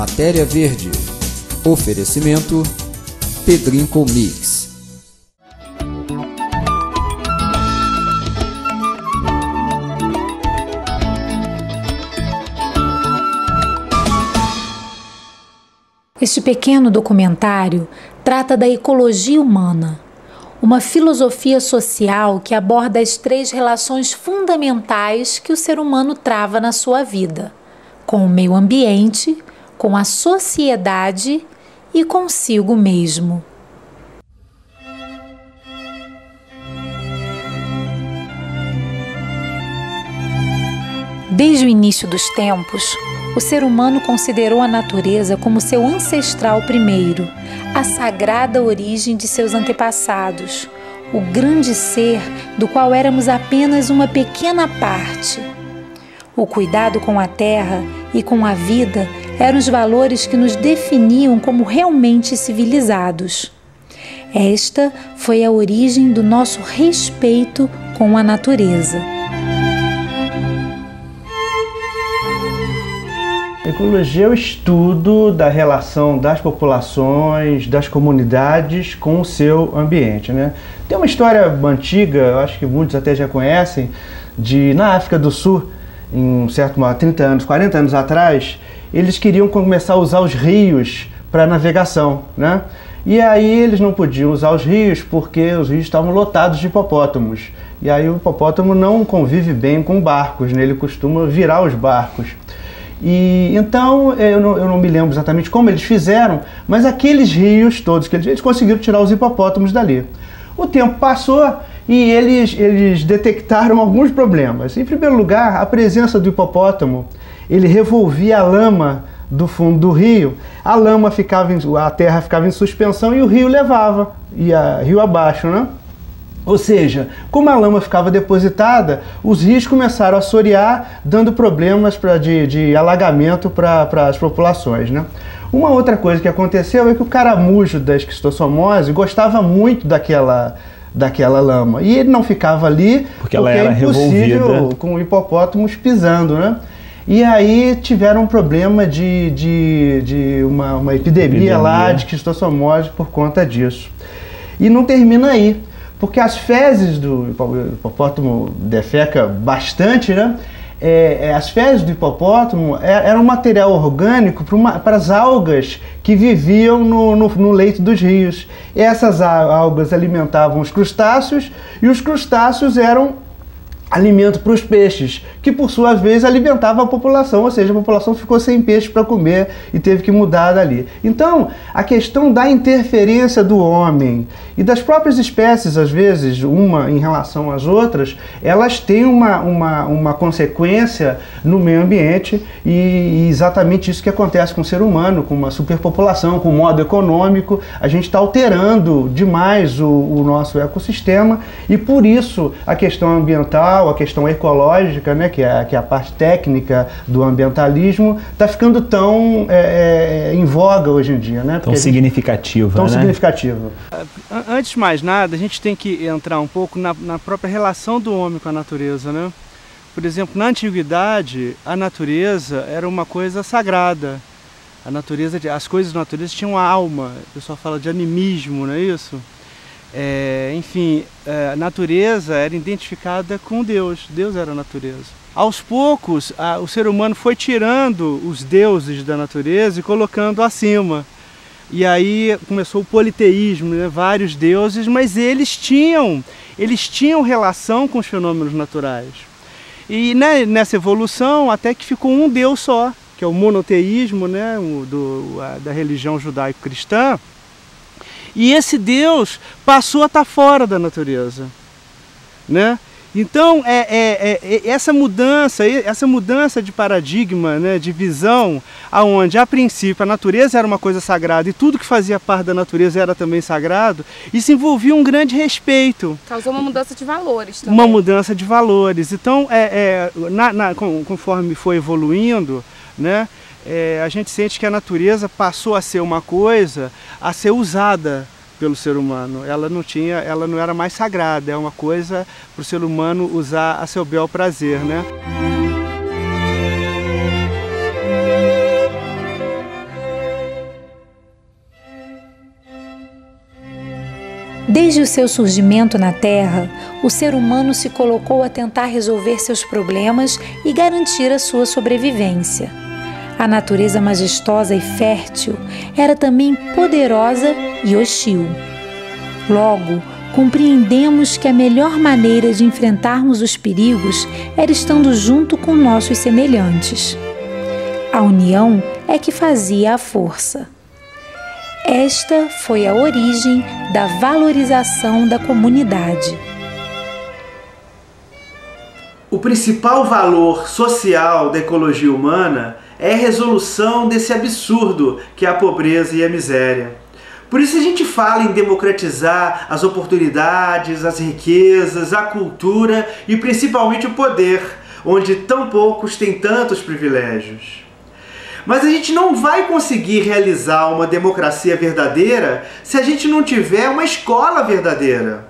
Matéria Verde. Oferecimento Pedrinco Mix. Este pequeno documentário trata da ecologia humana, uma filosofia social que aborda as 3 relações fundamentais que o ser humano trava na sua vida, com o meio ambiente, com a sociedade e consigo mesmo. Desde o início dos tempos, o ser humano considerou a natureza como seu ancestral primeiro, a sagrada origem de seus antepassados, o grande ser do qual éramos apenas uma pequena parte. O cuidado com a terra e com a vida eram os valores que nos definiam como realmente civilizados. Esta foi a origem do nosso respeito com a natureza. Ecologia é o estudo da relação das populações, das comunidades com o seu ambiente, né? Tem uma história antiga, eu acho que muitos até já conhecem, na África do Sul, em 30 anos, 40 anos atrás, eles queriam começar a usar os rios para navegação, né? E aí eles não podiam usar os rios porque os rios estavam lotados de hipopótamos. E aí o hipopótamo não convive bem com barcos, né? Ele costuma virar os barcos. E então, eu não me lembro exatamente como eles fizeram, mas aqueles rios todos que eles conseguiram tirar os hipopótamos dali. O tempo passou e eles detectaram alguns problemas. Em primeiro lugar, a presença do hipopótamo, ele revolvia a lama do fundo do rio, a terra ficava em suspensão e o rio levava, ia rio abaixo, né? Ou seja, como a lama ficava depositada, os rios começaram a assorear, dando problemas de alagamento para as populações, né? Uma outra coisa que aconteceu é que o caramujo da esquistossomose gostava muito daquela lama. E ele não ficava ali porque ela era revolvida, com hipopótamos pisando, né? E aí tiveram um problema de uma epidemia lá de esquistossomose por conta disso. E não termina aí. Porque as fezes do hipopótamo defeca bastante, né? As fezes do hipopótamo eram um material orgânico para as algas que viviam no leito dos rios. E essas algas alimentavam os crustáceos e os crustáceos eram alimento para os peixes, que por sua vez alimentava a população, ou seja, a população ficou sem peixe para comer e teve que mudar dali. Então, a questão da interferência do homem e das próprias espécies, às vezes, uma em relação às outras, elas têm uma consequência no meio ambiente e exatamente isso que acontece com o ser humano, com uma superpopulação, com o modo econômico, a gente está alterando demais o nosso ecossistema e por isso a questão ambiental, a questão ecológica, né, que é a parte técnica do ambientalismo, está ficando tão em voga hoje em dia, né? Tão significativa, tão né? significativa. Antes de mais nada, a gente tem que entrar um pouco na própria relação do homem com a natureza, né? Por exemplo, na antiguidade, a natureza era uma coisa sagrada. As coisas da natureza tinham alma. O pessoal fala de animismo, não é isso? Enfim, a natureza era identificada com Deus. Deus era a natureza. Aos poucos, o ser humano foi tirando os deuses da natureza e colocando acima. E aí começou o politeísmo, né? Vários deuses, mas eles tinham relação com os fenômenos naturais. E nessa evolução até que ficou um Deus só, que é o monoteísmo, né? Da religião judaico-cristã. E esse Deus passou a estar fora da natureza, né? Então, essa mudança de paradigma, né, de visão, aonde a princípio a natureza era uma coisa sagrada e tudo que fazia parte da natureza era também sagrado, isso envolvia um grande respeito. Causou uma mudança de valores também. Uma mudança de valores. Então, conforme foi evoluindo, né, a gente sente que a natureza passou a ser uma coisa a ser usada pelo ser humano. Ela não era mais sagrada, é uma coisa para o ser humano usar a seu bel prazer, né? Desde o seu surgimento na Terra, o ser humano se colocou a tentar resolver seus problemas e garantir a sua sobrevivência. A natureza majestosa e fértil era também poderosa e hostil. Logo, compreendemos que a melhor maneira de enfrentarmos os perigos era estando junto com nossos semelhantes. A união é que fazia a força. Esta foi a origem da valorização da comunidade. O principal valor social da ecologia humana é a resolução desse absurdo que é a pobreza e a miséria. Por isso a gente fala em democratizar as oportunidades, as riquezas, a cultura e principalmente o poder, onde tão poucos têm tantos privilégios. Mas a gente não vai conseguir realizar uma democracia verdadeira se a gente não tiver uma escola verdadeira.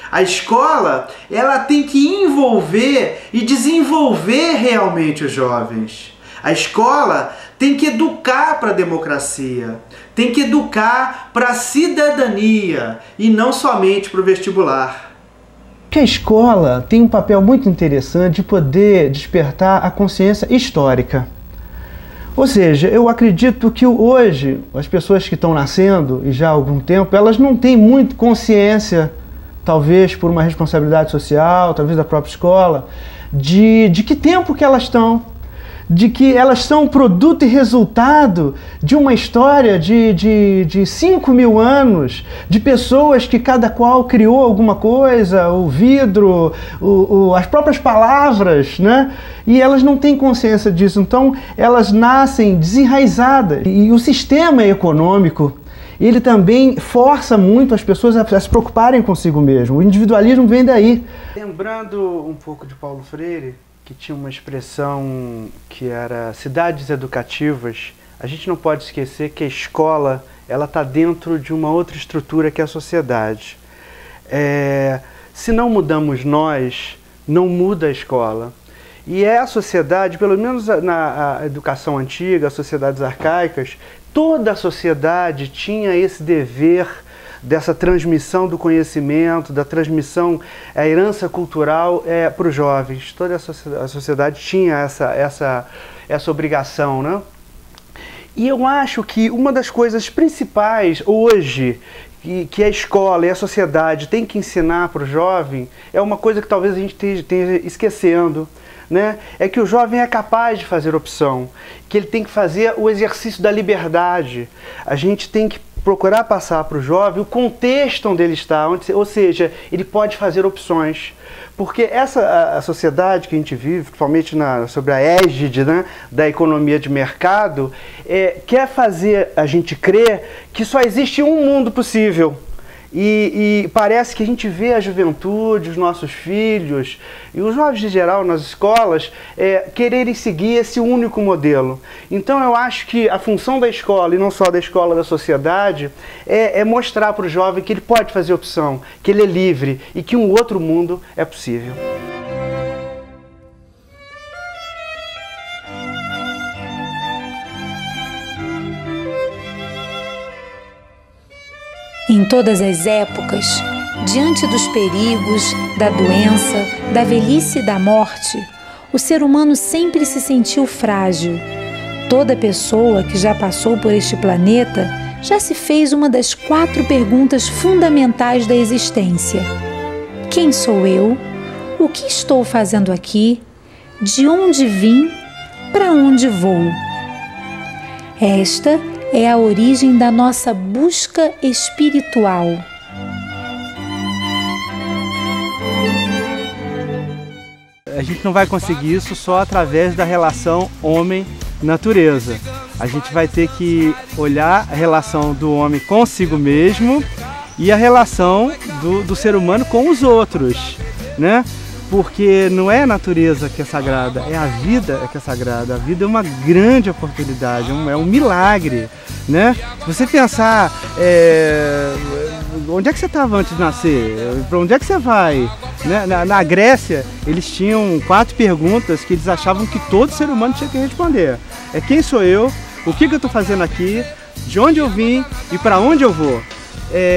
A escola, ela tem que envolver e desenvolver realmente os jovens. A escola tem que educar para a democracia, tem que educar para a cidadania e não somente para o vestibular. Que a escola tem um papel muito interessante de poder despertar a consciência histórica. Ou seja, eu acredito que hoje as pessoas que estão nascendo, e já há algum tempo, elas não têm muito consciência, talvez por uma responsabilidade social, talvez da própria escola, de que tempo que elas estão, de que elas são produto e resultado de uma história de 5.000 anos, de pessoas que cada qual criou alguma coisa, o vidro, as próprias palavras, né? E elas não têm consciência disso, então elas nascem desenraizadas. E o sistema econômico, ele também força muito as pessoas a se preocuparem consigo mesmo. O individualismo vem daí. Lembrando um pouco de Paulo Freire, que tinha uma expressão que era cidades educativas, a gente não pode esquecer que a escola ela está dentro de uma outra estrutura que é a sociedade. Se não mudamos nós, não muda a escola. E é a sociedade, pelo menos na educação antiga, as sociedades arcaicas, toda a sociedade tinha esse dever dessa transmissão do conhecimento, da transmissão, a herança cultural para os jovens. Toda a sociedade tinha essa obrigação, né? E eu acho que uma das coisas principais hoje que a escola e a sociedade tem que ensinar para o jovem é uma coisa que talvez a gente esteja esquecendo, né? É que o jovem é capaz de fazer opção, que ele tem que fazer o exercício da liberdade. A gente tem que procurar passar para o jovem o contexto onde ele está, ou seja, ele pode fazer opções. Porque a sociedade que a gente vive, principalmente sobre a égide, né, da economia de mercado, quer fazer a gente crer que só existe um mundo possível. E parece que a gente vê a juventude, os nossos filhos e os jovens em geral nas escolas quererem seguir esse único modelo. Então eu acho que a função da escola, e não só da escola, da sociedade, é mostrar para o jovem que ele pode fazer opção, que ele é livre e que um outro mundo é possível. Em todas as épocas, diante dos perigos, da doença, da velhice e da morte, o ser humano sempre se sentiu frágil. Toda pessoa que já passou por este planeta já se fez uma das 4 perguntas fundamentais da existência: quem sou eu? O que estou fazendo aqui? De onde vim? Para onde vou? Esta é a origem da nossa busca espiritual. A gente não vai conseguir isso só através da relação homem-natureza. A gente vai ter que olhar a relação do homem consigo mesmo e a relação do ser humano com os outros, né? Porque não é a natureza que é sagrada, é a vida que é sagrada. A vida é uma grande oportunidade, é um milagre, né? Se você pensar, onde é que você estava antes de nascer? Para onde é que você vai? Né? Na Grécia, eles tinham 4 perguntas que eles achavam que todo ser humano tinha que responder. Quem sou eu? O que eu estou fazendo aqui? De onde eu vim e para onde eu vou?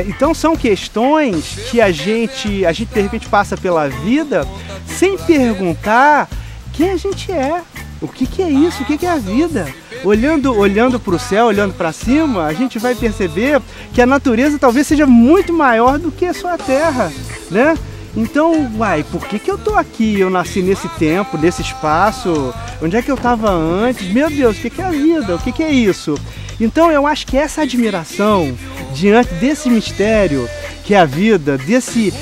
Então são questões que a gente de repente passa pela vida sem perguntar quem a gente é, o que é isso, o que é a vida. Olhando para o céu, olhando para cima, a gente vai perceber que a natureza talvez seja muito maior do que a sua terra, né? Então, por que eu tô aqui? Eu nasci nesse tempo, nesse espaço, onde é que eu estava antes? Meu Deus, o que é a vida? O que é isso? Então eu acho que essa admiração diante desse mistério que é a vida, desse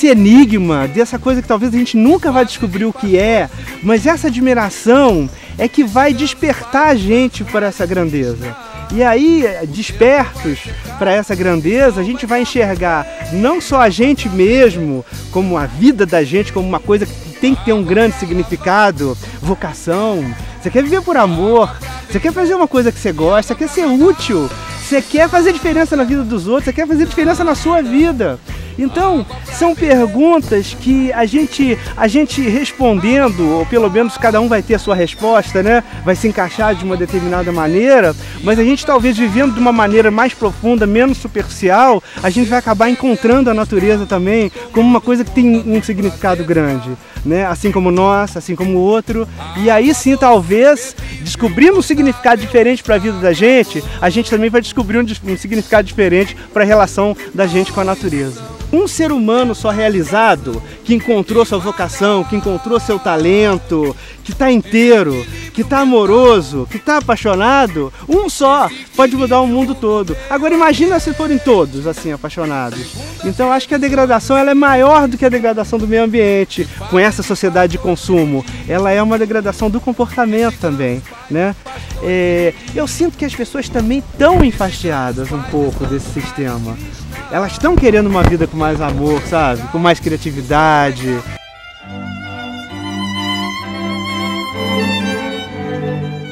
enigma, dessa coisa que talvez a gente nunca vai descobrir o que é, mas essa admiração é que vai despertar a gente para essa grandeza. E aí, despertos para essa grandeza, a gente vai enxergar não só a gente mesmo, como a vida da gente, como uma coisa que tem que ter um grande significado, vocação. Você quer viver por amor, você quer fazer uma coisa que você gosta, você quer ser útil, você quer fazer diferença na vida dos outros, você quer fazer diferença na sua vida. Então, são perguntas que a gente respondendo, ou pelo menos cada um vai ter a sua resposta, né? Vai se encaixar de uma determinada maneira, mas a gente talvez vivendo de uma maneira mais profunda, menos superficial, a gente vai acabar encontrando a natureza também como uma coisa que tem um significado grande, né? Assim como nós, assim como o outro. E aí sim, talvez, descobrindo um significado diferente para a vida da gente, a gente também vai descobrir um significado diferente para a relação da gente com a natureza. Um ser humano só realizado, que encontrou sua vocação, que encontrou seu talento, que está inteiro, que está amoroso, que está apaixonado, um só pode mudar o mundo todo. Agora imagina se forem todos assim apaixonados. Então acho que a degradação ela é maior do que a degradação do meio ambiente com essa sociedade de consumo. Ela é uma degradação do comportamento também, né? Eu sinto que as pessoas também estão enfastiadas um pouco desse sistema. Elas estão querendo uma vida com mais amor, sabe? Com mais criatividade.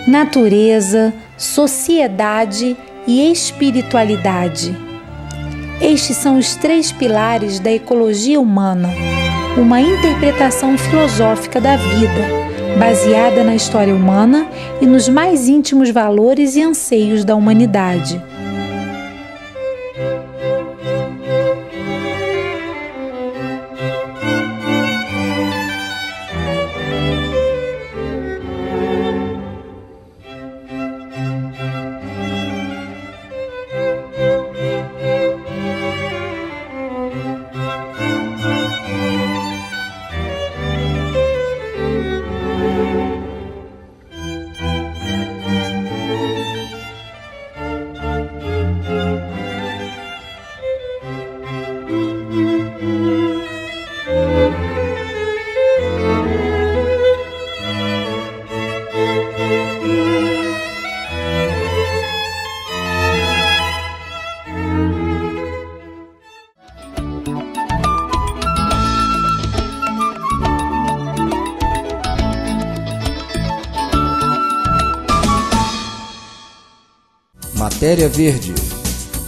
Natureza, sociedade e espiritualidade. Estes são os 3 pilares da ecologia humana, uma interpretação filosófica da vida, baseada na história humana e nos mais íntimos valores e anseios da humanidade. Matéria Verde.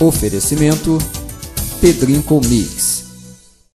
Oferecimento Pedrinco Mix.